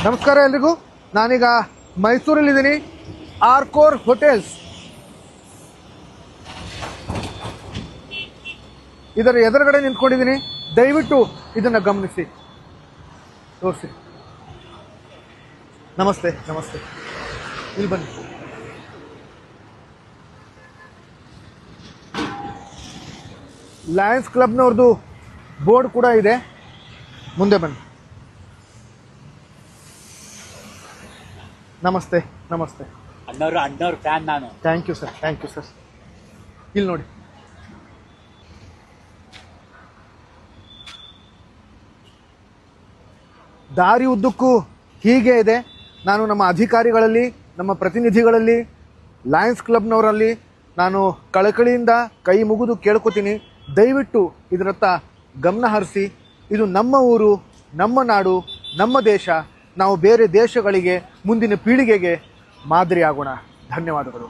ನಮಸ್ಕಾರ ಎಲ್ರಿಗೂ. ನಾನೀಗ ಮೈಸೂರಲ್ಲಿದ್ದೀನಿ, ಆರ್ಕೋರ್ ಹೋಟೆಲ್ಸ್. ಇದರ ಎದುರುಗಡೆ ನಿಂತ್ಕೊಂಡಿದ್ದೀನಿ. ದಯವಿಟ್ಟು ಇದನ್ನು ಗಮನಿಸಿ, ತೋರಿಸಿ. ನಮಸ್ತೆ ನಮಸ್ತೆ, ಇಲ್ಲಿ ಬನ್ನಿ. ಲಯನ್ಸ್ ಕ್ಲಬ್ನವ್ರದ್ದು ಬೋರ್ಡ್ ಕೂಡ ಇದೆ, ಮುಂದೆ ಬನ್ನಿ. ನಮಸ್ತೆ ನಮಸ್ತೆ. ಅಣ್ಣವ್ರ ಫ್ಯಾನ್ ನಾನು. Thank you sir, thank you sir. ಇಲ್ಲಿ ನೋಡಿ, ದಾರಿ ಉದ್ದಕ್ಕೂ ಹೀಗೆ ಇದೆ. ನಾನು ನಮ್ಮ ಅಧಿಕಾರಿಗಳಲ್ಲಿ, ನಮ್ಮ ಪ್ರತಿನಿಧಿಗಳಲ್ಲಿ, ಲಯನ್ಸ್ ಕ್ಲಬ್ನವರಲ್ಲಿ ನಾನು ಕಳಕಳಿಯಿಂದ ಕೈ ಮುಗಿದು ಕೇಳ್ಕೊತೀನಿ, ದಯವಿಟ್ಟು ಇದರತ್ತ ಗಮನ ಹರಿಸಿ. ಇದು ನಮ್ಮ ಊರು, ನಮ್ಮ ನಾಡು, ನಮ್ಮ ದೇಶ. ನಾವು ಬೇರೆ ದೇಶಗಳಿಗೆ, ಮುಂದಿನ ಪೀಳಿಗೆಗೆ ಮಾದರಿ ಆಗೋಣ. ಧನ್ಯವಾದಗಳು.